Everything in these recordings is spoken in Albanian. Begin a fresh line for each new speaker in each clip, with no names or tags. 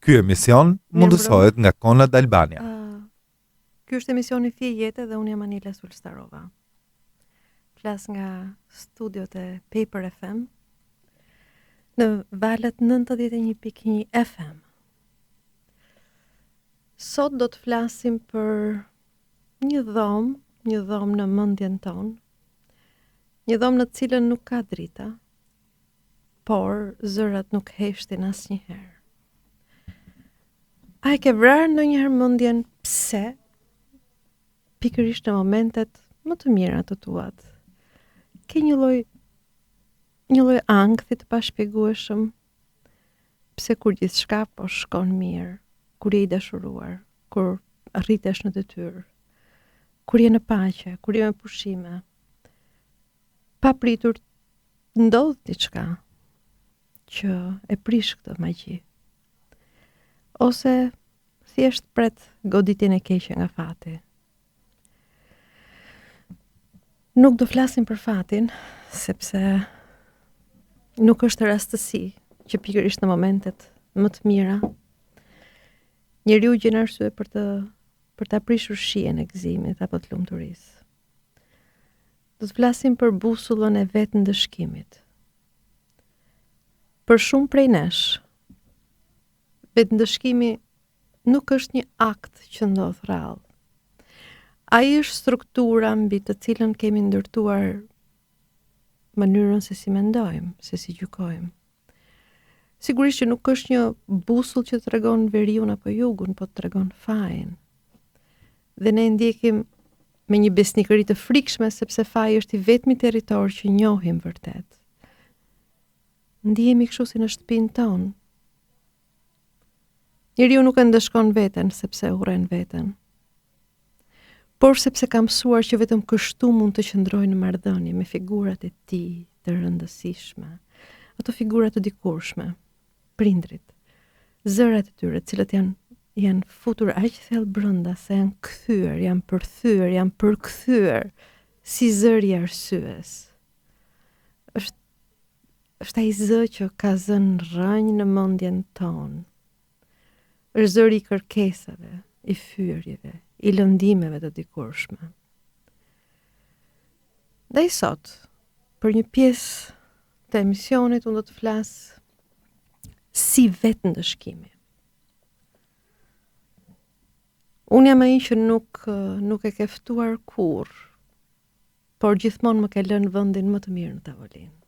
Ky emision mundësohet nga Konrad Albania.
Ky është emisioni Fije Jete dhe unë jam Anila Sulstarova. Flas nga studiot e Paper FM në valët 91.1 FM. Sot do të flasim për një dhomë në mendjen tonë, një dhomë në të cilën nuk ka drita, por zërat nuk heshtin asnjëherë. A e ke vrarë ndonjëherë mendjen pse? Pikërisht në momentet më të mira të tuat. Ke një lloj ankthi të pashpjegueshëm pse kur gjithçka po shkon mirë, kur je i dashuruar, kur arritesh në detyrë, kur je në paqe, kur je me pushime, pa pritur ndodh diçka që e prish këtë magji. Ose thjesht pret goditjen e keqe nga fati. Nuk do flasim për fatin, sepse nuk është rastësi që pikërisht në momentet më të mira njeriu gjen arsye për ta prishur shijen e gëzimit apo të lumturisë. Do të flasim për busullën e vetëndëshkimit. Për shumë prej nesh, vetëndëshkimi nuk është një akt që ndodh rrallë. Ai është struktura mbi të cilën kemi ndërtuar mënyrën se si mendojmë, se si gjykojmë. Sigurisht që nuk është një busull që tregon veriun apo jugun, po tregon fajin. Dhe ne ndjekim me një besnikëri të frikshme sepse faji është i vetmi territor që njohim vërtet. Ndihemi kështu si në shtëpinë tonë. Njeriu nuk e ndëshkon veten sepse urren veten, por sepse ka mësuar që vetëm kështu mund të qëndrojë në marrëdhënie me figurat e tij të rëndësishme, ato figura të dikurshme, prindrit, zërat e tyre, të cilët janë futur aq thellë brenda se janë kthyer, janë përthyer, janë përkthyer si zëri arsyes. Është ai zë që ka zënë rrënjë në mendjen tonë. Është zëri i kërkesave, i fyrjeve, i lëndimeve të dikurshme. Dhe i sot, për një pjesë të emisionit, unë do të flas si vetëndëshkimi. Unë jam ai që nuk e ke ftuar kurr, por gjithmonë më ke lënë vendin më të mirë në tavolinë.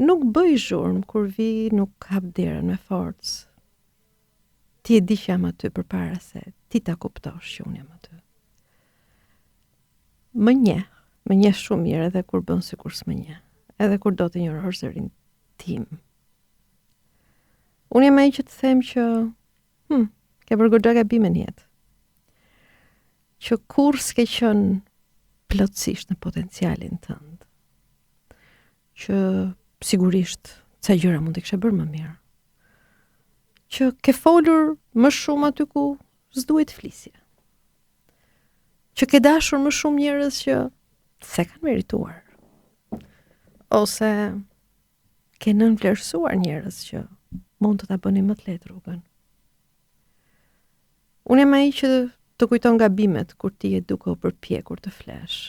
Nuk bëj zhurmë kur vi, nuk hap derën me forcë. Ti e di që jam aty përpara se ti ta kuptosh që unë jam aty. Më njeh shumë mirë edhe kur bën sikur s'më njeh, edhe kur do të injorosh zërin tim. Unë jam ai që të them që ke bërë goxha gabime në jetë. Që kur s'ke qenë plotësisht në potencialin tënd. Që sigurisht ca gjëra mund të kishe bërë më mirë. Që ke folur më shumë aty ku s'duhet flisje. Që ke dashur më shumë njerëz që se kanë merituar. Ose ke nënvlerësuar njerëz që mund të ta bënin më të lehtë rrugën. Unë jam ai që të kujton gabimet kur ti je duke u përpjekur të flesh.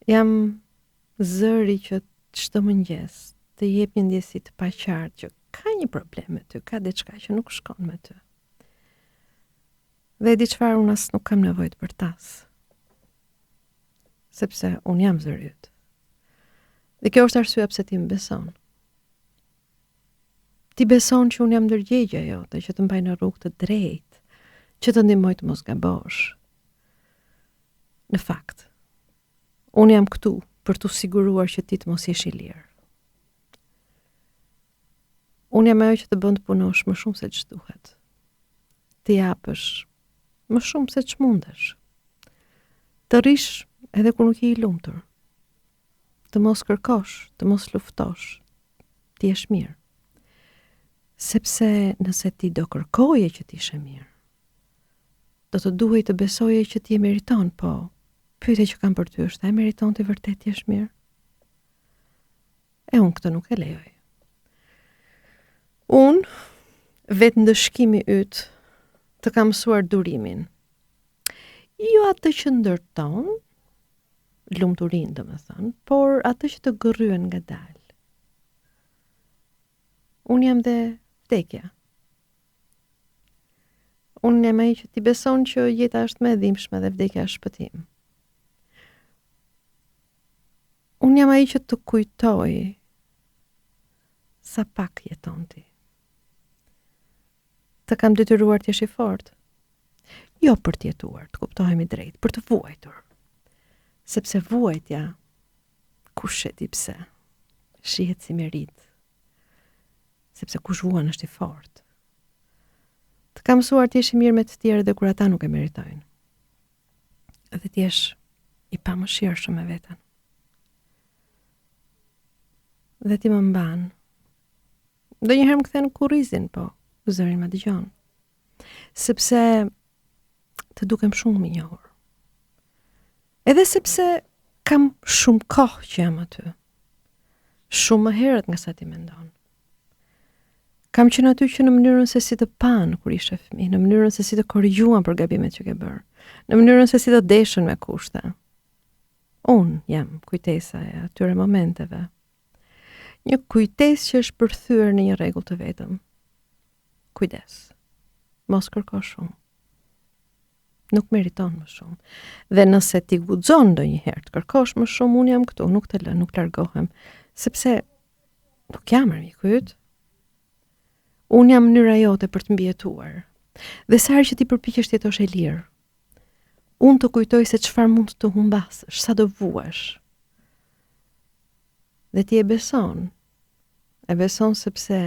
Jam zëri që çdo mëngjes të jep një ndjesi të paqartë që ka një problem me ty, ka diçka që nuk shkon me ty. Dhe di çfarë, unë as nuk kam nevojë të përtas. Sepse unë jam zëri yt. Dhe kjo është arsyeja pse ti më beson. Ti beson që unë jam ndërgjegja jote, që të mbaj në rrugë të drejtë, që të ndihmoj të mos gabosh. Në fakt, unë jam këtu për t'u siguruar që ti të mos jesh i lirë. Unë jam ajo që të bën të punosh më shumë se ç'duhet. Të japësh më shumë se ç'mundesh. Të rish edhe kur nuk je i lumtur. Të mos kërkosh, të mos luftosh. Ti jesh mirë. Sepse nëse ti do kërkoje që ti ishe mirë, do të duhej të besoje që ti e meriton, po pyetja që kam për ty është, a e meriton ti vërtet të jesh mirë? E unë këtë nuk e lejoj. Unë, vetë ndëshkimi yt, të kam mësuar durimin. Jo atë që ndërton, lumturinë domethënë, por atë që të gërryen nga dalë. Unë jam dhe vdekja. Unë jam ai që ti beson që jeta është më e dhimbshme dhe vdekja është shpëtim. Unë jam ai që të kujtoj sa pak jeton ti. Të kam detyruar të jesh i fortë. Jo për të jetuar, të kuptohemi drejt, për të vuajtur. Sepse vuajtja, kush e di pse, shihet si merit. Sepse kush vuan është i fortë. Të kam mësuar të jesh i mirë me të tjerë dhe kur ata nuk e meritojnë. Dhe të jesh i pamëshirshëm me veten. Dhe ti më mban. Ndonjëherë më kthen kurrizin, po zërin më dëgjon. Sepse të dukem shumë i njohur. Edhe sepse kam shumë kohë që jam aty. Shumë më herët nga sa ti mendon. Kam qenë aty që në mënyrën se si të panë kur ishe fëmijë, në mënyrën se si të korrigjuan për gabimet që ke bërë, në mënyrën se si të deshën me kushte. Unë jam kujtesa e atyre momenteve. Një kujtesë që është përthyer në një rregull të vetëm. Kujdes. Mos kërko shumë. Nuk meriton më shumë. Dhe nëse ti guxon ndonjëherë të kërkosh më shumë, unë jam këtu, nuk të lë, nuk largohem, sepse nuk jam armiku yt. Unë jam mënyra jote për të mbijetuar. Dhe sa herë që ti përpiqesh të jetosh e lirë, unë të kujtoj se çfarë mund të humbasësh, sa do vuash. Dhe ti e beson. E beson sepse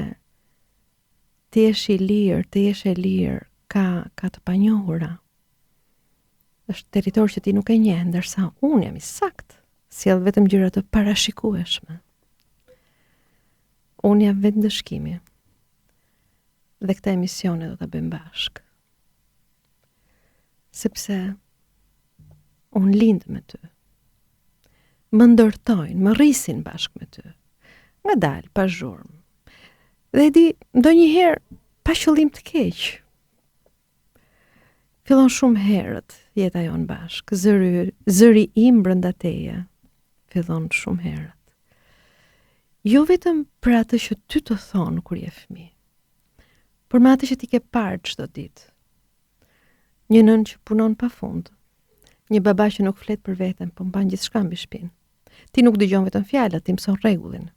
ti jesh i lirë, të jesh e lirë, ka të panjohura. Është territor që ti nuk e njeh, ndërsa unë jam i saktë, sjell vetëm gjëra të parashikueshme. Unë jam vetë ndëshkimi. Dhe këta emisione do ta bëjmë bashkë. Sepse unë lind me ty. Më ndërtojnë, më rrisin bashkë me ty. Nga dalë, pa zhurmë. Dhe di, ndonjëherë pa qëllim të keq. Fillon shumë herët jeta jonë bashkë. Zëri im brenda teje fillon shumë herët. Jo vetëm për atë që ty të thonë kur je fëmijë, por me atë që ti ke parë çdo ditë. Një nën që punon pafund, një baba që nuk flet për veten, po mban gjithçka mbi shpinë. Ti nuk dëgjon vetëm fjalët, ti mëson rregullin.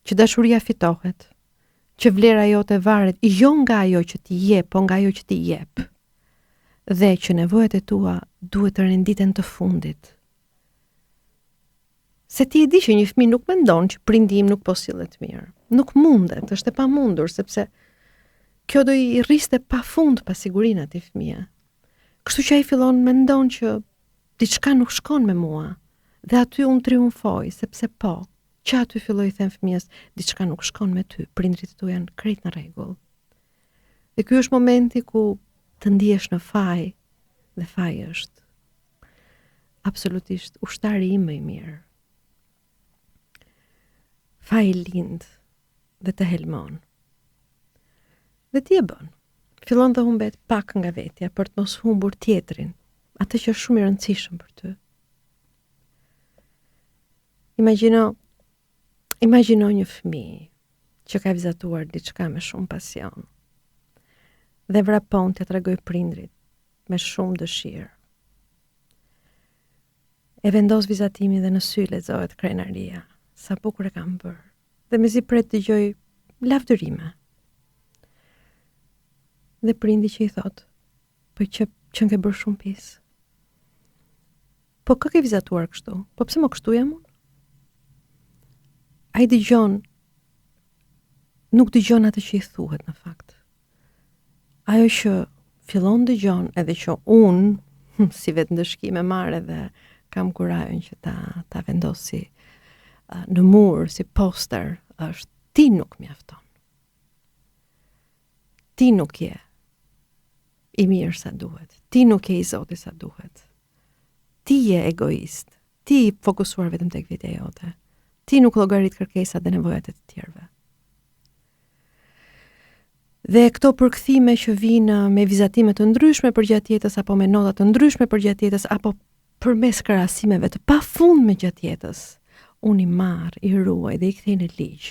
Që dashuria fitohet, që vlera jote varet jo nga ajo që ti jep, po nga ajo që ti jep. Dhe që nevojat e tua duhet të renditen të fundit. Se ti e di që një fëmijë nuk mendon që prindi im nuk po sillet mirë. Nuk mundet, është e pamundur, sepse kjo do i rriste pafund pasigurinë atij fëmie. Kështu që ai fillon mendon që diçka nuk shkon me mua. Dhe aty unë triumfoj, sepse po, që aty filloj them fëmijës, diçka nuk shkon me ty, prindrit tu janë krejt në rregull. Dhe ky është momenti ku të ndihesh në faj, dhe faji është absolutisht ushtari im më i mirë. Faji lind dhe të helmon. Dhe ti e bën. Fillon të humbet pak nga vetja për të mos humbur tjetrin, atë që është shumë i rëndësishëm për ty. Imagjino një fëmijë që ka vizatuar diçka me shumë pasion dhe vrapon të tregoj prindrit me shumë dëshirë. E vendos vizatimin dhe në sy lexohet krenaria, sa bukur e kam bërë. Dhe mezi pret dëgjoj lavdërime. Dhe prindi që i thot, po që nke bërë shumë pis. Po kë ke vizatuar kështu? Po pse më kështu jam unë? Ai dëgjon, nuk dëgjon atë që i thuhet në fakt. Ajo që fillon dëgjon edhe që unë, si vetë ndëshkime marrë dhe kam kurajon që ta vendosi në mur, si poster, është ti nuk mjafton. Ti nuk je i mirë sa duhet. Ti nuk je i Zoti sa duhet. Ti je egoist. Ti i fokusuar vetëm tek vetja jote. Ti nuk llogarit kërkesat dhe nevojat e të tjerëve. Dhe këto përkthime që vinë me vizatime të ndryshme përgjatë jetës apo me nota të ndryshme përgjatë jetës apo përmes krahasimeve të pafundme gjatë jetës, unë i marr, i ruaj dhe i kthej në ligj.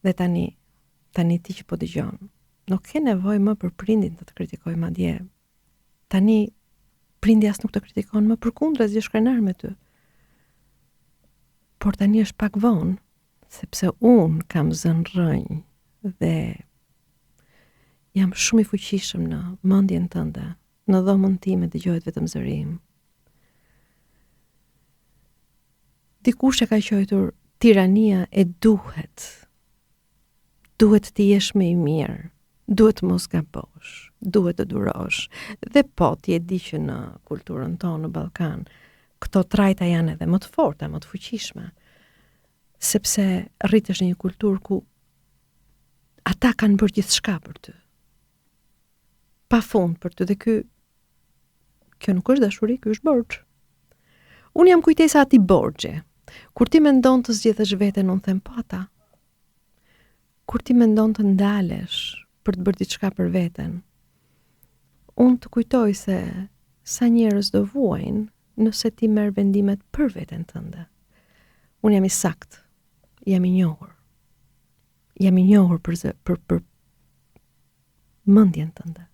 Dhe tani ti që po dëgjon, nuk ke nevojë më për prindin të kritikoj madje. Tani prindi as nuk të kritikon më, përkundër, është krenar me ty. Por tani është pak vonë, sepse unë kam zënë rrënjë dhe jam shumë i fuqishëm në mendjen tënde, në dhomën time dëgohet vetëm zëri im. Dikush e ka quajtur tirania e duhet. Duhet të jesh më i mirë, duhet mos gabosh, duhet të durosh. Dhe po, ti e di që në kulturën tonë në Ballkan, këto trajta janë edhe më të forta, më të fuqishme, sepse rritesh në një kulturë ku ata kanë bërë gjithçka për ty. Pafund për ty, dhe kjo nuk është dashuri, ky është borxh. Unë jam kujtesa atij borxhi. Kur ti mendon të zgjedhësh veten, unë them po ata. Kur ti mendon të ndalesh për të bërë diçka për veten, unë të kujtoj se sa njerëz do vuajnë nëse ti merr vendimet për veten tënde. Unë jam i sakt, jam i njohur. Jam i njohur për mendjen tënde.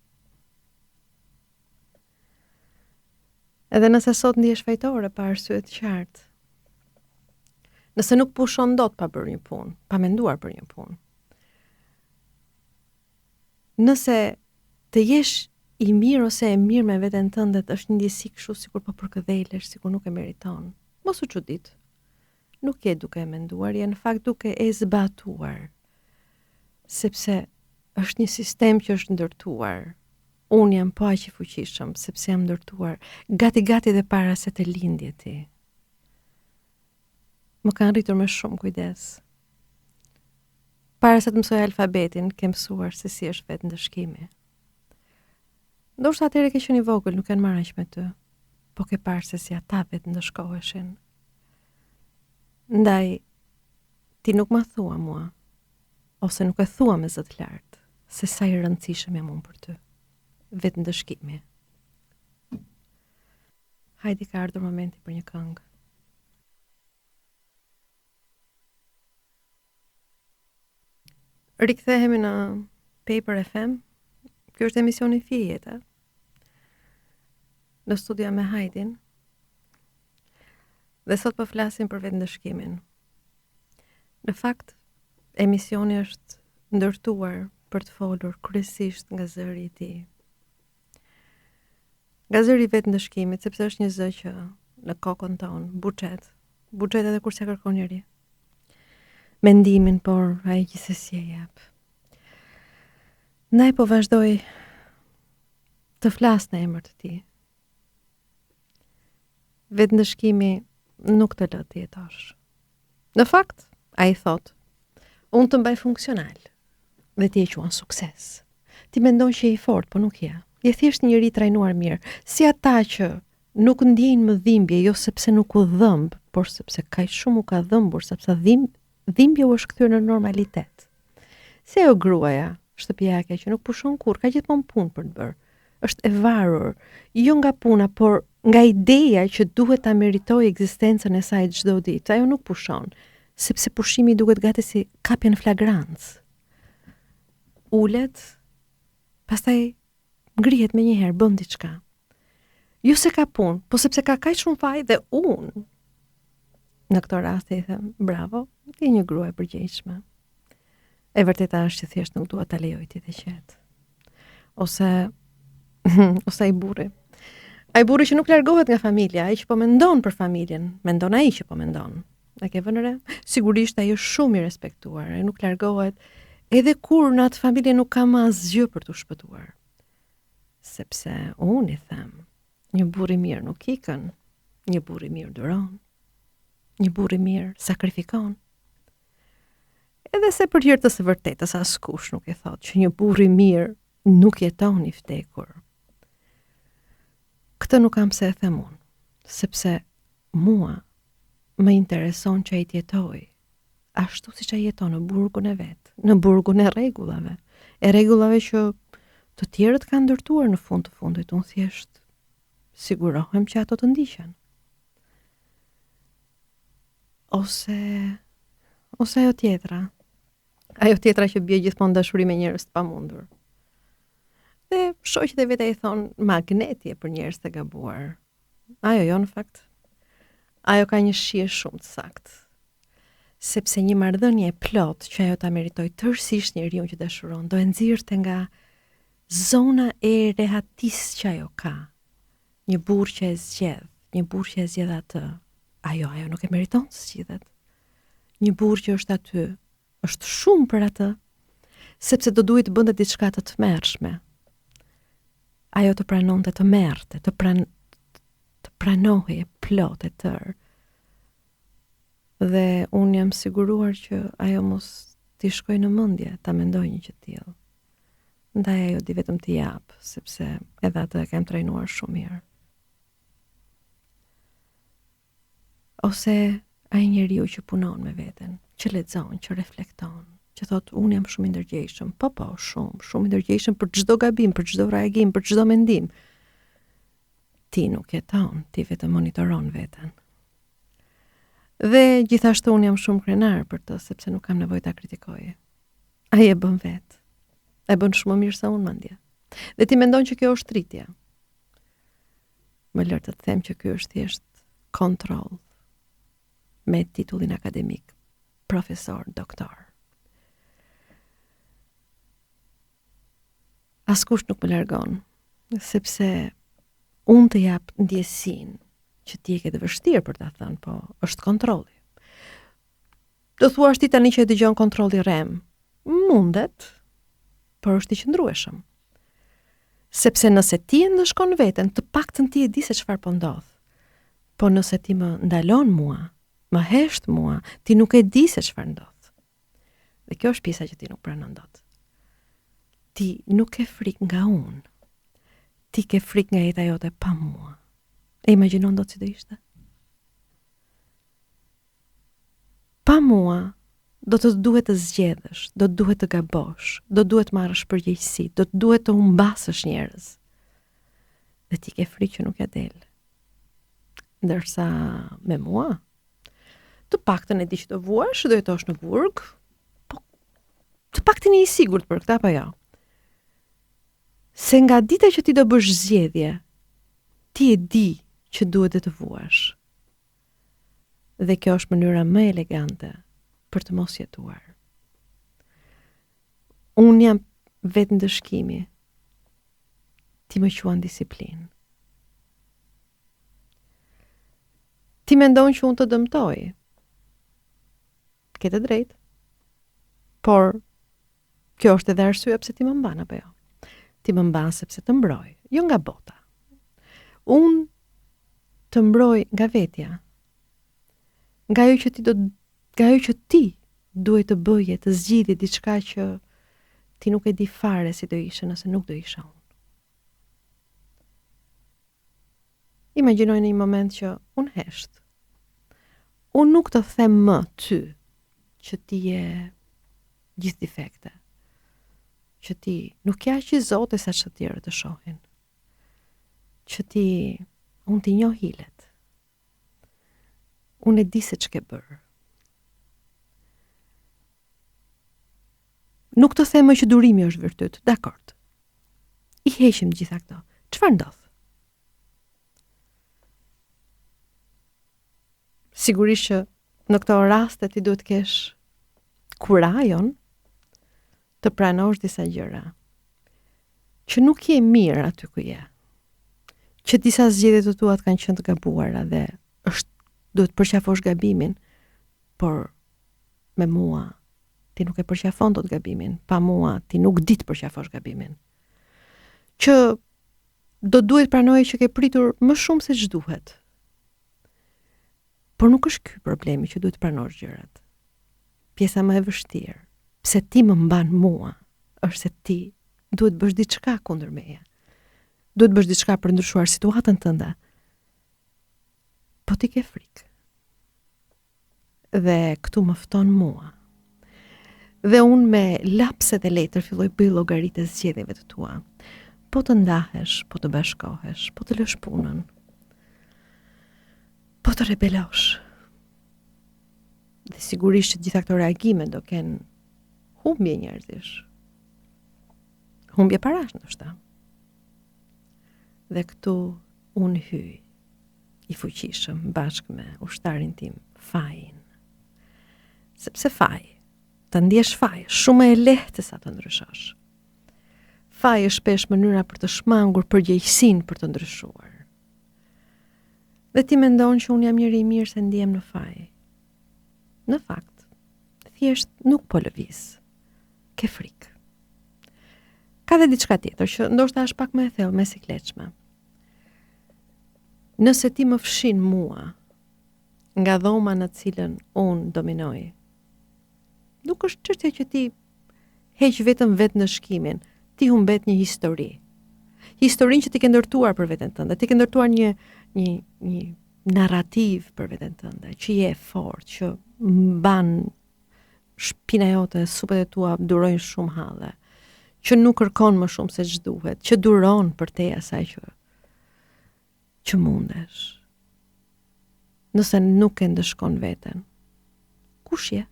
Edhe nëse sot ndihesh fajtore pa arsye të qartë, nëse nuk pushon dot pa bërë një punë, pa menduar për një punë, nëse të jesh i mirë ose e mirë me veten tënde është një ndjesi kështu sikur po përkëdhelesh, sikur nuk e meriton, mos u çudit. Nuk je duke e menduar, je në fakt duke e zbatuar, sepse është një sistem që është ndërtuar. Unë jam po aq i fuqishëm, sepse jam ndërtuar gati dhe para se të lindje ti. Më kanë rritur me shumë kujdes. Para se të mësoj alfabetin, ke mësuar se si është vetë ndëshkimi. Ndoshta atëherë ke qenë i vogël, nuk kanë marrë aq me ty, po ke parë se si ata vetë ndëshkoheshin. Ndaj, ti nuk ma thua mua, ose nuk e thua me zë të lartë, se sa i rëndësishëm jam unë për ty. Vetë ndëshkimi. Hajde, ka ardhur momenti për një këngë. Rikthehemi në Paper FM. Kjo është emisioni Fije Jete. Në studio me Hajdin. Dhe sot po flasim për vetë ndëshkimin. Në fakt, emisioni është ndërtuar për të folur kryesisht nga zëri i tij. Nga zëri i vetë ndëshkimit, sepse është një zë që në kokën tonë, buxhet edhe kur s'e kërkon njeri. Mendimin, por ai gjithsesi e jep. Ndaj po vazhdoj të flas në emër të tij. Vetë ndëshkimi nuk të lë të jetosh. Në fakt, ai thot, unë të mbaj funksional dhe ti e quan sukses. Ti mendon që je i fortë, po nuk je. Je thjesht njëri trajnuar mirë, si ata që nuk ndjejnë më dhimbje, jo sepse nuk u dhëmb, por sepse kaq shumë u ka dhëmbur, sepse dhimbja u është kthyer në normalitet. Si ajo gruaja shtëpiake që nuk pushon kurrë, ka gjithmonë punë për të bërë. Është e varur, jo nga puna, por nga ideja që duhet ta meritojë ekzistencën e saj çdo ditë. Ajo nuk pushon, sepse pushimi duket gati si kapje në flagrancë. Ulet, pastaj ngrihet me njëherë, bën diçka. Jo se ka punë, po sepse ka kaq shumë faj dhe unë. Në këtë rast i them, bravo, ti je një grua e përgjegjshme. E vërteta është që thjesht nuk dua ta lejoj ti të qetë. Ose ai burri. Ai burri që nuk largohet nga familja, ai që po mendon për familjen, mendon ai që po mendon. A ke vënë re? Sigurisht ai është shumë i respektuar, ai nuk largohet edhe kur në atë familje nuk ka më asgjë për t'u shpëtuar. Sepse unë i them, një burr i mirë nuk ikën, një burr i mirë duron, një burr i mirë sakrifikon. Edhe se për hir të së vërtetës askush nuk e thot që një burr i mirë nuk jeton i vdekur. Këtë nuk kam se e them unë, sepse mua më intereson që ai të jetojë ashtu siç ai jeton në burgun e vet, në burgun e rregullave, e rregullave që të tjerët kanë ndërtuar në fund të fundit. Unë thjesht sigurohem që ato të ndiqen. Ose ajo tjetra. Ajo tjetra që bie gjithmonë dashuri me njerëz të pamundur. Dhe shoqjet e veta i thonë magneti për njerëz të gabuar. Ajo jo në fakt. Ajo ka një shije shumë të saktë. Sepse një marrëdhënie e plot që ajo ta meritoj tërësisht njeriu që dashuron, do e nxirrte nga zona e rehatis që ajo ka. Një burr që e zgjedh, një burr që e zgjedh atë. Ajo nuk e meriton të zgjidhet. Një burr që është aty, është shumë për atë, sepse do duhet të bënte diçka të tmerrshme. Ajo të pranonte të merrte, të pranohej plot e tërë. Dhe unë jam siguruar që ajo mos t'i shkoj në mendje ta mendoj një gjë të tillë. Ndaj ajo di vetëm t'i jap, sepse edhe atë e kem trajnuar shumë mirë. Ose ai njeriu që punon me veten, që lexon, që reflekton, që thot unë jam shumë i ndërgjegjshëm, po, shumë i ndërgjegjshëm për çdo gabim, për çdo reagim, për çdo mendim. Ti nuk jeton, ti vetëm monitoron veten. Dhe gjithashtu unë jam shumë krenar për të, sepse nuk kam nevojë ta kritikoj. Ai e bën vetë. E bën shumë më mirë se unë mandje. Dhe ti mendon që kjo është rritje. Më lër të them që ky është thjesht kontroll me titullin akademik, profesor, doktor. Askush nuk më largon, sepse unë të jap ndjesinë që ti e ke të vështirë për ta thënë, po është kontrolli. Do thuash ti tani që e dëgjon kontrolli rem. Mundet, por është i qëndrueshëm. Sepse nëse ti e ndëshkon veten, të paktën ti e di se çfarë po ndodh. Po nëse ti më ndalon mua, më hesht mua, ti nuk e di se çfarë ndodh. Dhe kjo është pjesa që ti nuk pranon dot. Ti nuk ke frikë nga unë. Ti ke frikë nga jeta jote pa mua. E imagjinon dot si do ishte? Pa mua, do të duhet të zgjedhësh, do të duhet të gabosh, do të duhet marrësh përgjegjësi, do të duhet të humbasësh njerëz. Dhe ti ke frikë që nuk ja del. Ndërsa me mua, të paktën e di që do vuash, do jetosh në burg, po të paktën je i sigurt për këtë apo jo? Se nga dita që ti do bësh zgjedhje, ti e di që duhet të vuash. Dhe kjo është mënyra më elegante për të mos jetuar. Unë jam vetë ndëshkimi. Ti më quan disiplinë. Ti mendon që unë të dëmtoj. Ke të drejtë. Por kjo është edhe arsyeja pse ti më mban apo jo? Ti më mban sepse të mbroj, jo nga bota. Unë të mbroj nga vetja. Nga ajo që ti duhet të bëje, të zgjidhje diçka që ti nuk e di fare si do ishe nëse nuk do isha unë. Imagjinoj në një moment që unë hesht. Unë nuk të them më ty që ti je gjithë defekte. Që ti nuk je aq i zotë sa që tjerë të shohin. Që unë ti njoh hilet. Unë e di se ç'ke bërë. Nuk të them më që durimi është virtyt, dakord. I heqim gjitha këto. Çfarë ndodh? Sigurisht që në këto raste ti duhet kesh kurajon të pranosh disa gjëra. Që nuk je mirë aty ku je. Që disa zgjedhje të tua kanë qenë të gabuara dhe duhet përqafosh gabimin, por me mua ti nuk e përqafon dot gabimin, pa mua ti nuk di të përqafosh gabimin. Që do duhet pranoj që ke pritur më shumë se ç'duhet. Por nuk është ky problemi që duhet pranosh gjërat. Pjesa më e vështirë, pse ti më mban mua, është se ti duhet bësh diçka kundër meje. Duhet bësh diçka për ndryshuar situatën tënde. Po ti ke frikë. Dhe këtu më fton mua. Dhe unë me lapset e letër filloj bëj llogaritë e zgjedhjeve të tua. Po të ndahesh, po të bashkohesh, po të lësh punën, po të rebelosh. Dhe sigurisht që gjitha këto reagime do kenë humbje njerëzish. Humbje parash ndoshta. Dhe këtu unë hyj i fuqishëm bashkë me ushtarin tim, Fajin. Sepse Faj, të ndjesh Faj, shumë e lehtë sa të ndryshosh. Faj është shpesh mënyra për të shmangur përgjegjësinë për të ndryshuar. Dhe ti mendon që unë jam njëri i mirë se ndiem në Faj. Në fakt, thjesht nuk po lëviz. Ke frikë. Ka dhe diçka tjetër që ndoshta është pak më e thellë, më e sikletshme. Nëse ti më fshin mua nga dhoma në cilën unë dominoj, nuk është çështja që ti heq vetëm vetë në shkimin, ti humbet një histori. Historinë që ti ke ndërtuar për veten tënde, ti ke ndërtuar një narrativ për veten tënde, që je fort, që mban shpina jote, supet e tua durojnë shumë halle, që nuk kërkon më shumë se ç'duhet, që duron për te asaj që mundesh. Nëse nuk e ndëshkon veten, kush je?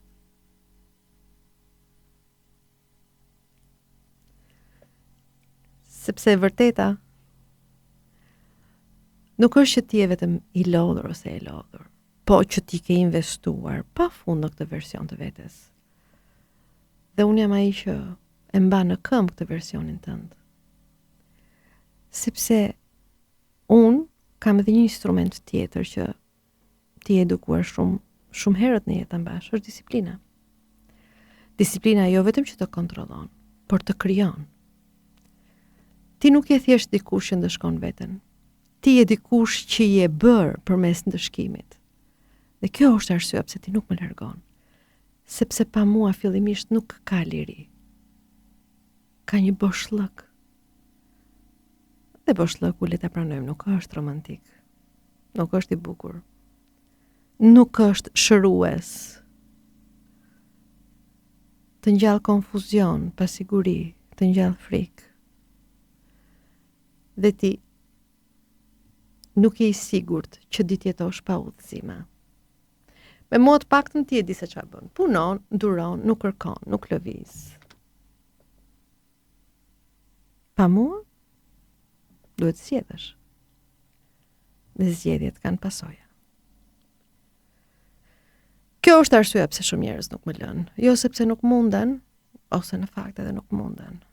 Sepse e vërteta nuk është që ti je vetëm i lodhur ose e lodhur, po që ti ke investuar pafund në këtë version të vetes. Dhe unë jam ai që e mba në këmbë këtë versionin tënd. Sepse unë kam edhe një instrument tjetër që ti e edukuar shumë herët në jetën bash, është disiplina. Disiplina jo vetëm që të kontrollon, por të krijon. Ti nuk je thjesht dikush që ndëshkon veten. Ti je dikush që je bërë përmes ndëshkimit. Dhe kjo është arsyeja pse ti nuk më largon. Sepse pa mua fillimisht nuk ka liri. Ka një boshllëk. Dhe boshllëku le ta pranojmë, nuk është romantik. Nuk është i bukur. Nuk është shërues. Të ngjall konfuzion, pasiguri, të ngjall frikë. Dhe ti nuk je i sigurt që ditë jetosh pa udhëzime. Me mua të paktën ti e di se çfarë bën. Punon, duron, nuk kërkon, nuk lëviz. Pa mua duhet zgjedhësh. Dhe zgjedhjet kanë pasoja. Kjo është arsyeja pse shumë njerëz nuk më lën. Jo sepse nuk munden, ose në fakt edhe nuk munden.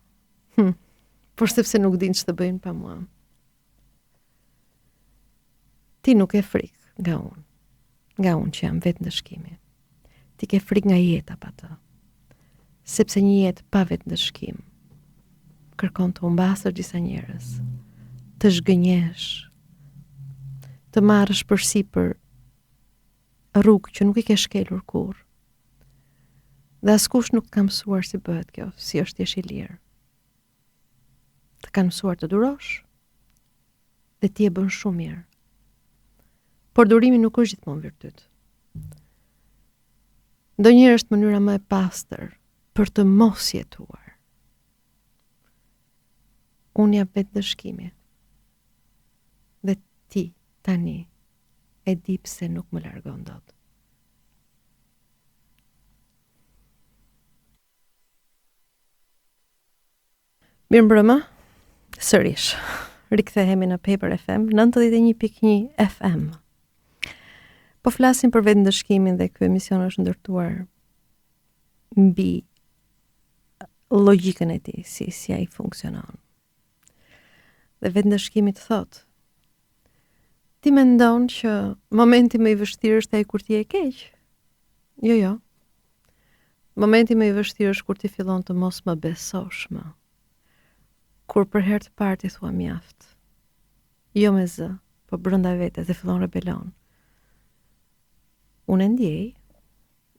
Por sepse nuk din ç'të bëjnë pa mua. Ti nuk e frikë nga unë që jam vetë ndëshkimi. Ti ke frikë nga jeta pa të. Sepse një jetë pa vetë ndëshkim kërkon të humbasësh disa njerëz, të zhgënjesh, të marrësh përsipër rrugë që nuk i ke shkelur kurrë. Dhe askush nuk ka mësuar si bëhet kjo, si është jesh i lirë. Të kanë mësuar të durosh, dhe ti e bën shumë mirë. Por durimi nuk është gjithmonë virtyt. Ndonjëherë është mënyra më e pastër për të mos jetuar. Unë jam vetë ndëshkimi. Dhe ti, tani, e di pse nuk më largon dot. Mirëmbrëma, sërish. Rikthehemi në Paper FM 91.1 FM. Po flasim për vetë ndëshkimin dhe ky emision është ndërtuar mbi logjikën e tij, si ai funksionon. Dhe vetë ndëshkimi thot: ti mendon që momenti më i vështirë është ai kur ti je keq? Jo. Momenti më i vështirë është kur ti fillon të mos më besosh më. Kur për herë të parë ti thua mjaft. Jo me zë, po brenda vetes dhe fillon rebelon. Unë ndjej,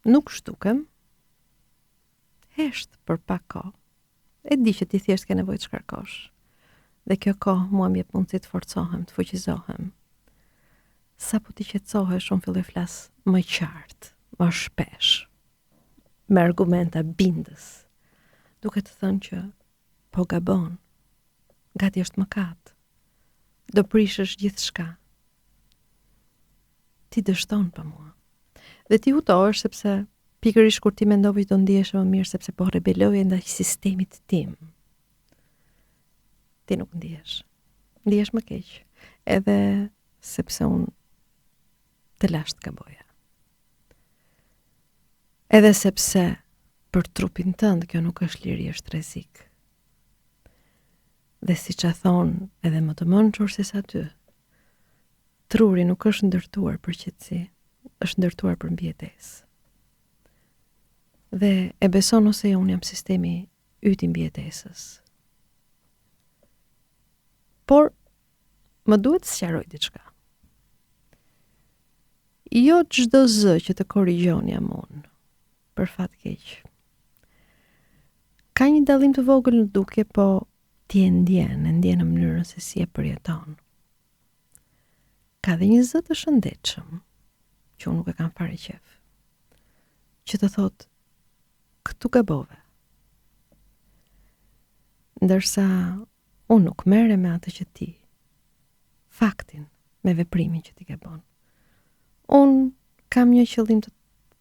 nuk shtukem, hesht për pak kohë. E di që ti thjesht ke nevojë të shkarkosh. Dhe kjo kohë mua më jep mundësi të forcohem, të fuqizohem. Sa po ti qetësohesh, unë filloj flas më qartë, më shpesh. me argumenta bindës, duke të thënë që po gabon, gati është mëkat, do prishësh gjithçka. Ti dështon pa mua. Dhe ti hutohesh sepse pikërisht kur ti mendove që do ndihesh më mirë sepse po rebeloje ndaj sistemit tim. Ti nuk ndihesh. Ndihesh më keq, edhe sepse unë të lasht gaboja. Edhe sepse për trupin tënd kjo nuk është liri, është rrezik. Dhe siç e thon edhe më të mençur se sa ty, truri nuk është ndërtuar për qetësi, është ndërtuar për mbijetesë. Dhe e beson ose unë jam sistemi yt i mbijetesës. Por më duhet të sqaroj diçka. Jo çdo zë që të korrigjon jam unë, për fat keq. Ka një dallim të vogël në dukje, po ti e ndjen në mënyrën se si e përjeton. Ka dhe një zë të shëndetshëm, që unë nuk e kam fare qef, që të thot, këtu gabove. Ndërsa unë nuk merre me atë që ti, faktin, me veprimin që ti gabon. Unë kam një qëllim të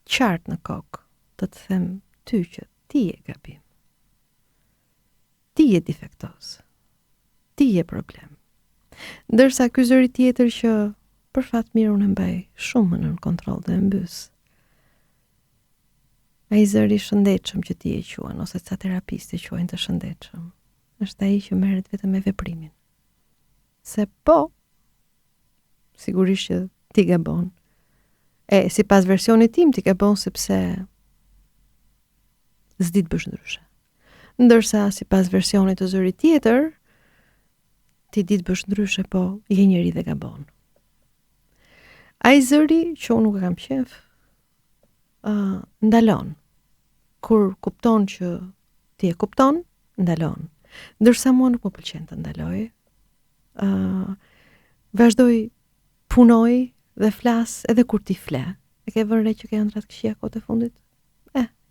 qartë në kokë, të të them ty që ti e gabim. Ti je defektoz. Ti je problem. Ndërsa ky zëri tjetër që për fat mirë unë e mbaj shumë nën kontroll dhe e mbys. Ai zëri shëndetshëm që ti e quan, ose ca terapistë e quajnë të shëndetshëm, është ai që merret vetëm me veprimin. Se po, sigurisht që ti gabon. Si pas versionit tim ti gabon sepse s'di të bësh ndryshe. Ndërsa si pas versionit të zërit tjetër, ti di të bësh ndryshe, po je njeri dhe gabon. Ai zëri që unë nuk e kam qef, ndalon. Kur kupton që ti e kupton, ndalon. Ndërsa mua nuk më pëlqen të ndaloj. Vazhdoj, punoj dhe flas edhe kur ti fle. E ke vënë re që ke ëndrat këqija kohët e fundit?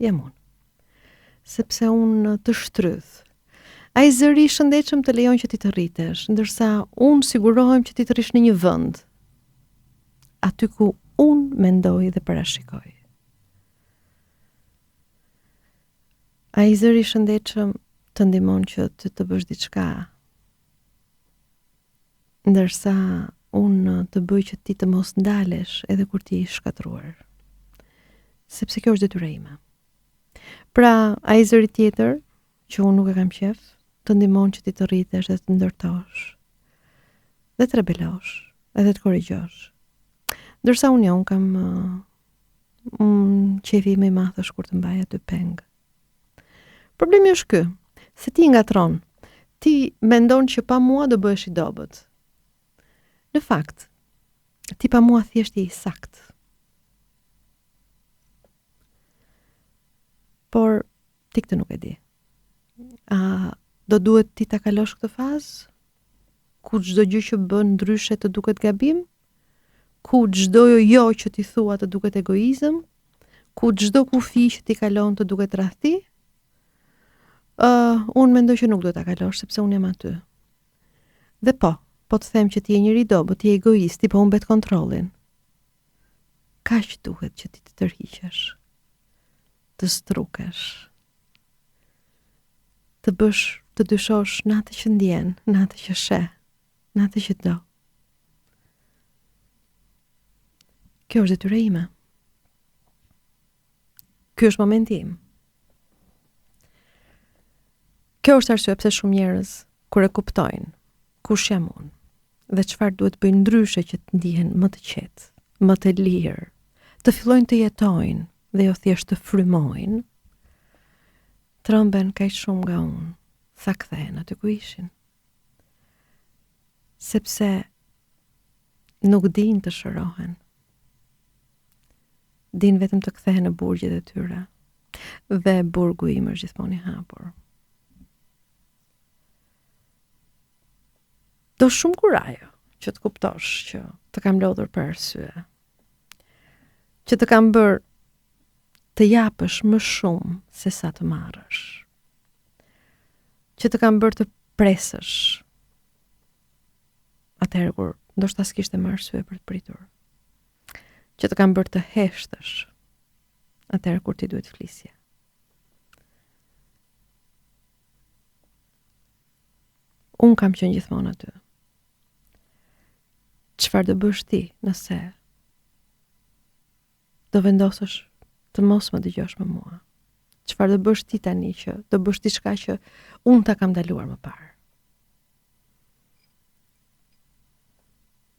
Jam unë. Sepse unë të shtrydh. Ai zëri i shëndetshëm të lejon që ti të rritesh, ndërsa unë sigurohem që ti të rish në një vend aty ku unë mendoj dhe parashikoj. Ai zëri i shëndetshëm të ndihmon që të bësh diçka, ndërsa unë të bëj që ti të mos ndalesh edhe kur ti je i shkatruar. Sepse kjo është detyra ime. Pra, ai zëri tjetër që unë nuk e kam qef, të ndihmon që ti të rritesh dhe të ndërtosh, dhe të rebelosh, edhe të korrigjosh. Ndërsa unë kam qefi më i madh është kur të mbaj aty peng. Problemi është ky, se ti ngatron. Ti mendon që pa mua do bëhesh i dobët. Në fakt, ti pa mua thjesht je i sakt. Por ti këtë nuk e di. Do duhet ti ta kalosh këtë fazë? Ku çdo gjë që bën ndryshe të duket gabim? Ku çdo jo që ti thua të duket egoizëm? Ku çdo kufi që ti kalon të duket tradhti? Unë mendoj që nuk do ta kalosh sepse unë jam aty. Dhe po të them që ti je njëri i dobët, ti je egoist, ti po humbet kontrollin. Kaq duhet që ti të tërhiqesh, të strukesh, të bësh, të dyshosh në atë që ndjen, në atë që sheh, në atë që do. Kjo është detyra ime. Ky është momenti im. Kjo është arsye pse shumë njerëz kur e kuptojnë kush jam unë dhe çfarë duhet bëjnë ndryshe që të ndihen më të qetë, më të lirë, të fillojnë të jetojnë dhe jo thjesht të frymojnë, trëmben kaq shumë nga unë, sa kthehen aty ku ishin. Sepse nuk din të shërohen. Din vetëm të kthehen në burgjet e tyre. Dhe burgu im është gjithmonë i hapur. Do shumë kurajo që të kuptosh që të kam lodhur për arsye. Që të kam bërë të japësh më shumë se sa të marrësh. Që të kam bërë të presësh. Atëherë kur ndoshta s'kishte më arsye për të pritur. Që të kam bërë të heshtësh. Atëherë kur ti duhet flisje. Unë kam qenë gjithmonë aty. Çfarë do bësh ti nëse do vendosësh të mos më dëgjosh më mua? Çfarë do bësh ti tani që do bësh diçka që unë ta kam ndaluar më parë?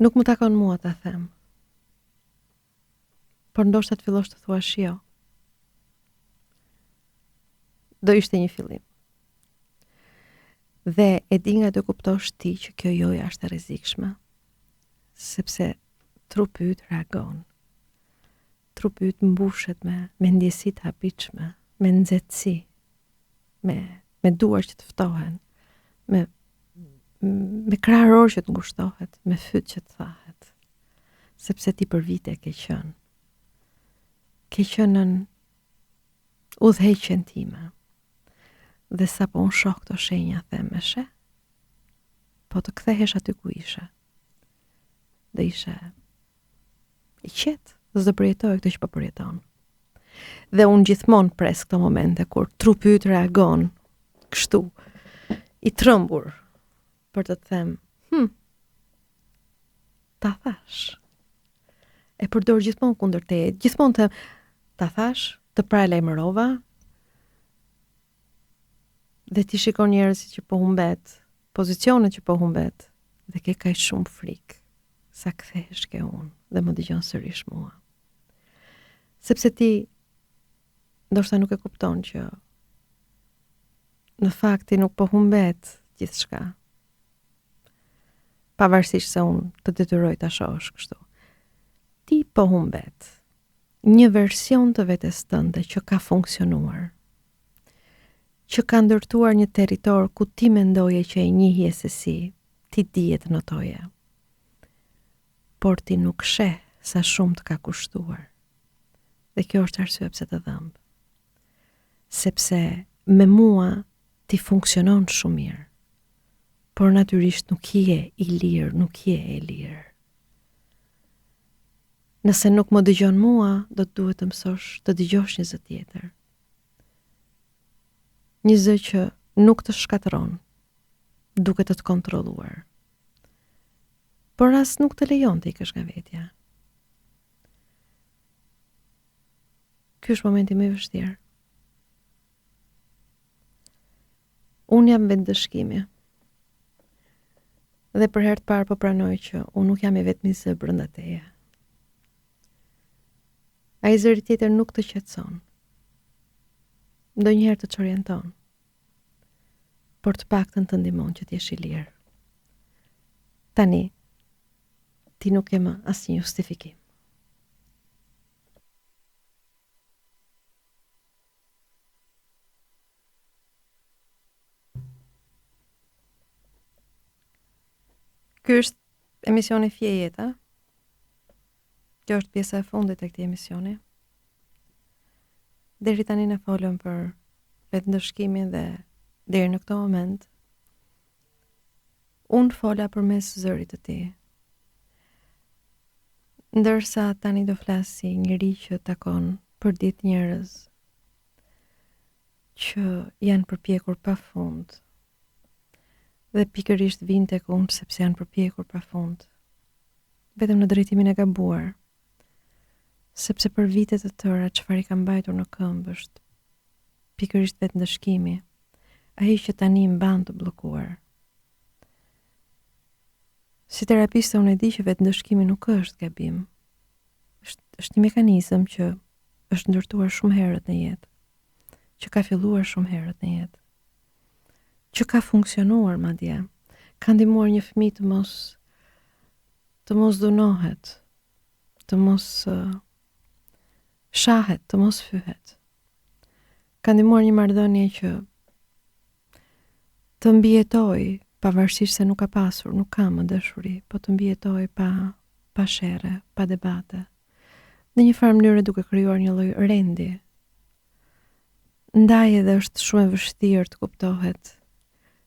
Nuk më takon mua ta them. Por ndoshta të fillosh të thuash jo. Do ishte një fillim. Dhe e di nga do kuptosh ti që kjo joja është e rrezikshme, sepse trupi yt reagon. Trupi yt mbushet me ndjesi të habitshme, me nxehtësi, me duar që të ftohen, me krahëror që të ngushtohet, me fyt që të thahet. Sepse ti për vite ke qenë në udhëheqjen time. Dhe sa po unë shoh këto shenja themeshe, po të kthehesh aty ku ishe. Dhe ishe i qetë, dhe s'do përjetoj këtë që po përjeton. Dhe unë gjithmonë pres këto momente kur trupi yt reagon kështu, i trembur, për të them, ta thash. E përdor gjithmonë kundër teje, gjithmonë të ta thash, të paralajmërova, dhe ti shikon njerëzit që po humbet, pozicionet që po humbet, dhe ke kaq shumë frikë sa kthehesh ke unë dhe më dëgjon sërish mua. Sepse ti ndoshta nuk e kupton që në fakt ti nuk po humbet gjithçka. Pavarësisht se unë të detyroj ta shohësh kështu. Ti po humbet një version të vetes tënde që ka funksionuar, që ka ndërtuar një territor ku ti mendoje që e njihje se si, ti dije të notoje. Por ti nuk sheh sa shumë të ka kushtuar. Dhe kjo është arsye pse të dhëmb. Sepse me mua ti funksionon shumë mirë, por natyrisht nuk je i lirë, nuk je e lirë. Nëse nuk më dëgjon mua, do të duhet të mësosh të dëgjosh një zë tjetër. Një zë që nuk të shkatëron, duke të kontrolluar. Por as nuk të lejon të ikësh nga vetja. Ky është momenti më i vështirë. Unë jam vendëshkimi. Dhe për herë të parë po pranoj që unë nuk jam i vetmi zë brenda teje. Ai zëri tjetër nuk të qetëson. Ndonjëherë të çorienton. Por të paktën të ndihmon që t'jesh i lirë. Tani, ti nuk ke më asnjë justifikim. Ky është emisioni Fje Jeta. Kjo është pjesa e fundit e këtij emisioni. Deri tani ne folëm për vetëndëshkimin dhe deri në këtë moment unë fola përmes zërit të tij. Ndërsa tani do flas si njëri që takon përdit njerëz që janë përpjekur pafund. Dhe pikërisht vinë tek unë sepse janë përpjekur pafund. Vetëm në drejtimin e gabuar. Sepse për vite të tëra çfarë i ka mbajtur në këmbë është pikërisht vetëndëshkimi, ai që tani mban të bllokuar. Si terapiste unë e di që vetëndëshkimi nuk është gabim. Është një mekanizëm që është ndërtuar shumë herët në jetë, që ka filluar shumë herët në jetë, që ka funksionuar madje, ka ndihmuar një fëmijë të mos dunohet, të mos shahet, të mos fyhet. Ka ndihmuar një marrëdhënie që të mbijetoj, pavarësisht se nuk ka pasur, nuk ka më dashuri, po të mbijetoj pa sherre, pa debate. Në një farë mënyrë duke krijuar një lloj rendi ndaj edhe është shumë e vështirë të kuptohet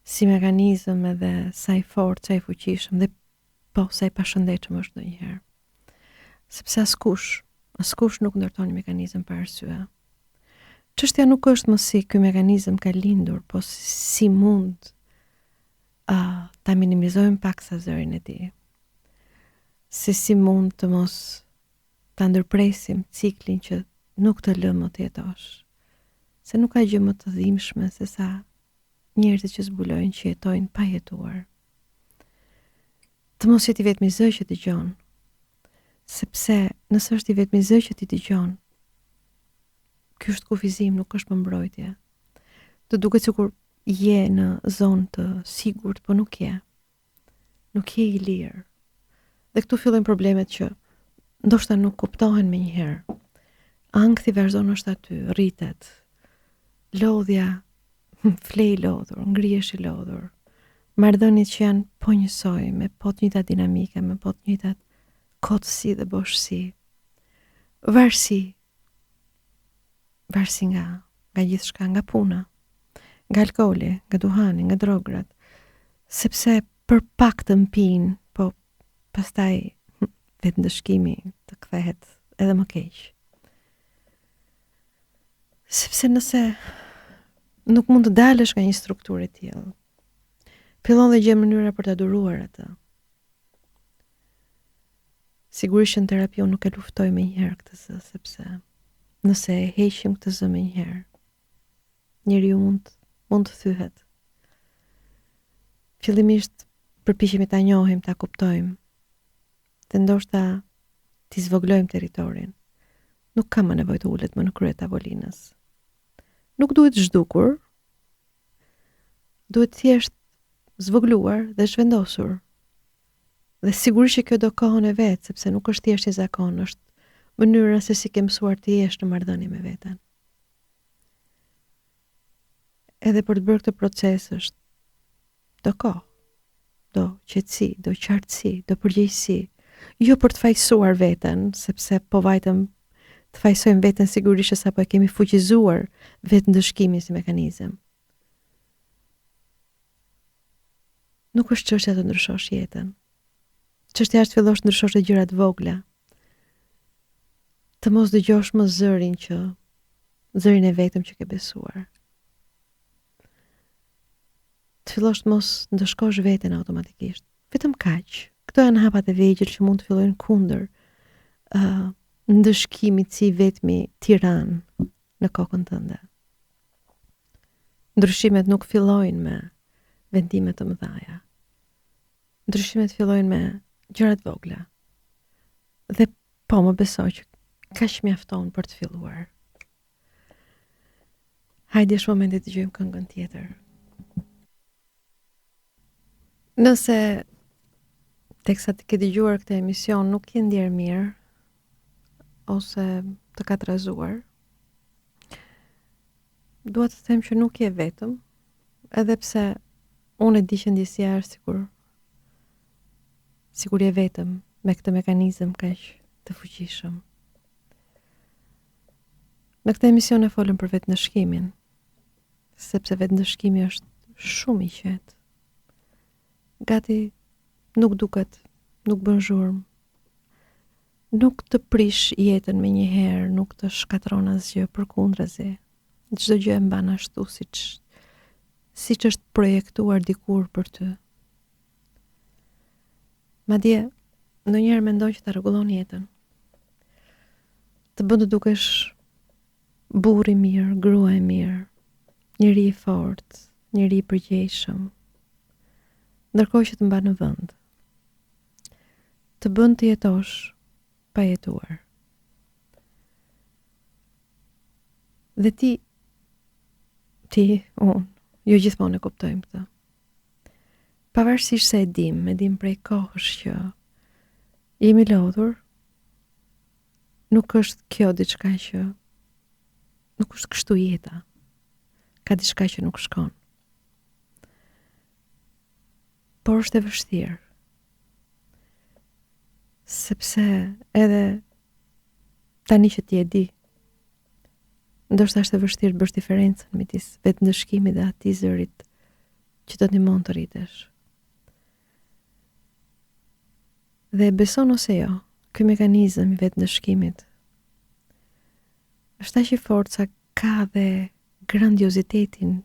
si mekanizëm edhe sa i fortë, sa i fuqishëm dhe po sa i pashëndetshëm është ndonjëherë. Sepse askush nuk ndërton një mekanizëm pa arsye. Çështja nuk është më si ky mekanizëm ka lindur, po si mund ta minimizojmë pak sa zërin e tij. Si mund të mos ta ndërpresim ciklin që nuk të lë më të jetosh. Se nuk ka gjë më të dhimbshme se sa njerëzit që zbulojnë që jetojnë pa jetuar. Të mos jeti vetëm i zë që dëgjon, sepse nëse është i vetëm i zë që ti dëgjon, ky është kufizim, nuk është përmbrojtje. Të duket sikur je në zonë të sigurt, po nuk je. Nuk je i lirë. Dhe këtu fillojnë problemet që ndoshta nuk kuptohen menjëherë. Ankthi vazhdon është aty, rritet. Lodhja flej lodhur, ngrihesh i lodhur. Marrëdhëniet që janë po njësoj, me po të njëjta dinamike, me po të njëjtat kotësi dhe boshësi. Varsi nga gjithçka, nga puna, nga alkooli, nga duhani, nga drograt, sepse për pak të mpin, po pastaj vetëndëshkimi të kthehet edhe më keq. Sepse nëse nuk mund të dalësh nga një strukturë e tillë, fillon dhe gjen mënyra për ta duruar atë. Sigurisht në terapi unë nuk e luftoj menjëherë këtë zë, sepse nëse e heqim këtë zë menjëherë, njeriu mund të thyhet. Fillimisht përpiqemi ta njohim, ta kuptojmë, dhe ndoshta t'i zvoglojmë territorin. Nuk ka më nevojë të ulet më në krye tavolinës. Nuk duhet zhdukur, duhet thjesht zvogluar dhe zhvendosur. Dhe sigurisht që kjo do kohën e vet, sepse nuk është thjesht një zakon, është mënyra se si ke mësuar të jesh në marrëdhënie me veten. Edhe për të bërë këtë proces është do kohë, do qetësi, do qartësi, do përgjegjësi, jo për të fajsuar veten, sepse po vajtëm të fajsojmë veten sigurisht sa po e kemi fuqizuar vetëndëshkimin si mekanizëm. Nuk është çështja të ndryshosh jetën. Çështja është të fillosh të ndryshosh gjëra të vogla. Të mos dëgjosh më zërin e vetëm që ke besuar. Të fillosh të mos ndëshkosh veten automatikisht. Vetëm kaq. Këto janë hapat e vegjël që mund të fillojnë kundër ndëshkimit si vetmi tiran në kokën tënde. Ndryshimet nuk fillojnë me vendime të mëdha. Ndryshimet fillojnë me gjëra të vogla. Dhe po më besoj që kaq mjafton për të filluar. Hajde është momenti të dëgjojmë këngën tjetër. Nëse teksa të ke dëgjuar këtë emision nuk je ndjer mirë ose të ka trazuar, dua të them që nuk je vetëm, edhe pse unë e di që ndjesia është sikur je vetëm me këtë mekanizëm kaq të fuqishëm. Në këtë emision e folëm për vetëndëshkimin, sepse vetëndëshkimi është shumë i qetë. Gati nuk duket, nuk bën zhurmë, nuk të prish jetën me njëherë, nuk të shkatron asgjë, përkundrazi. Çdo gjë e mban ashtu siç është projektuar dikur për ty. Madje ndonjëherë mendon që ta rregullon jetën. Të bën të dukesh burr i mirë, grua e mirë, njeri i fortë, njeri i përgjegjshëm, ndërkohë që të mban në vend. Të bën të jetosh pa jetuar. Dhe ti, unë, jo gjithmonë e kuptojmë këtë. Pavarësisht se e dim prej kohësh që jemi lodhur, nuk është kjo diçka që nuk është kështu jeta. Ka diçka që nuk shkon. Por është e vështirë. Sepse edhe tani që ti e di, Ndoshta është e vështirë të bësh diferencën midis vetëndëshkimit dhe atij zërit që të ndihmon të rritesh. Dhe beson ose jo, ky mekanizëm i vetëndëshkimit është aq i fortë sa ka dhe grandiozitetin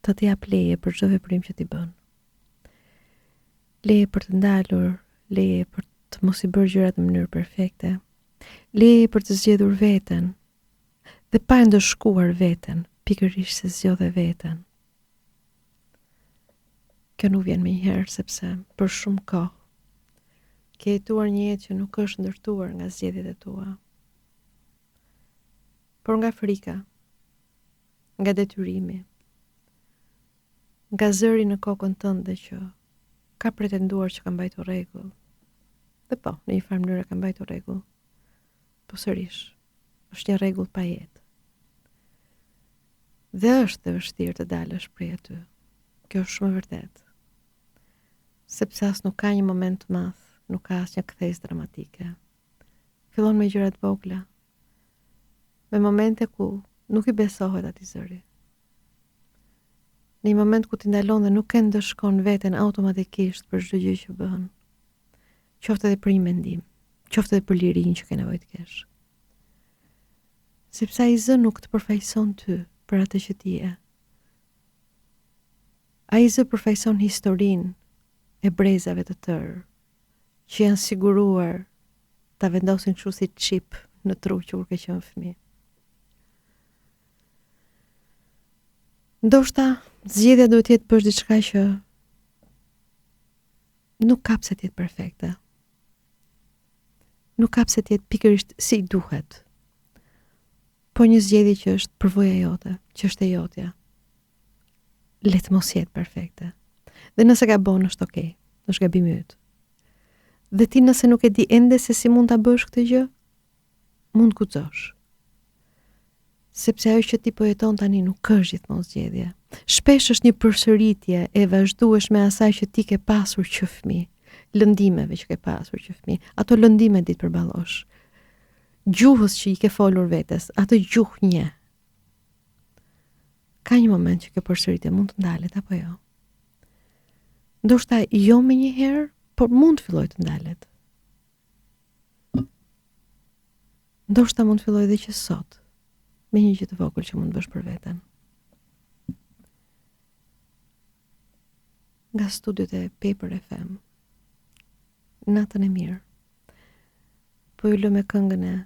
të të jap leje për çdo veprim që ti bën. Leje për të ndalur, leje për të mos i bërë gjërat në mënyrë perfekte, leje për të zgjedhur veten dhe pa ndëshkuar veten, pikërisht se zgjodhe veten. Kjo nuk vjen menjëherë sepse për shumë kohë ke jetuar një jetë që nuk është ndërtuar nga zgjedhjet e tua, por nga frika, nga detyrimi, nga zëri në kokën tënde që ka pretenduar që ka mbajtur rregull. Dhe po, në një farë mënyrë ka mbajtur rregull. Po sërish, është një rregull pa jetë. Dhe është e vështirë të dalësh prej aty. Kjo është shumë e vërtetë. Sepse as nuk ka një moment të madh, nuk ka asnjë kthesë dramatike. Fillon me gjëra të vogla, me momente ku nuk i besohet atij zëri. Në një moment ku ti ndalon dhe nuk e ndëshkon veten automatikisht për çdo gjë që bën. Qoftë edhe për një mendim, qoftë edhe për lirinë që ke nevojë të kesh. Sepse ai zë nuk të përfaqëson ty për atë që ti je. Ai zë përfaqëson historinë e brezave të tërë, që janë siguruar ta vendosin kështu si çip në tru që kur ke qenë fëmijë. Ndoshta zgjedhja duhet të jetë bësh diçka që nuk ka pse të jetë perfekte. Nuk ka pse të jetë pikërisht si duhet. Po një zgjedhje që është përvoja jote, që është e jotja. Le të mos jetë perfekte. Dhe nëse gabon është okay, është gabimi yt. Dhe ti nëse nuk e di ende se si mund ta bësh këtë gjë, mund guxosh. Sepse ajo që ti po jeton tani nuk është gjithmonë zgjedhje. Shpesh është një përsëritje e vazhdueshme asaj që ti ke pasur që fëmijë, lëndimeve që ke pasur që fëmijë. Ato lëndime ditë përballosh. Gjuhës që i ke folur vetes, atë gjuhë një. Ka një moment që kjo përsëritje mund të ndalet apo jo? Ndoshta jo me një herë, por mund të filloj të ndalet. Ndoshta mund të filloj edhe që sot, me një gjë të vogël që mund të bësh për veten. Nga studiot e Paper FM, natën e mirë, po ju lë me këngën e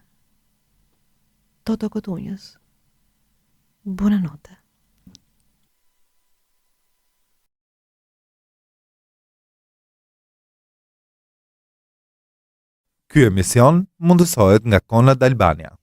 Toto Cutugno's. Buonanotte.
Ky emision mundësohet nga Konrad Albania.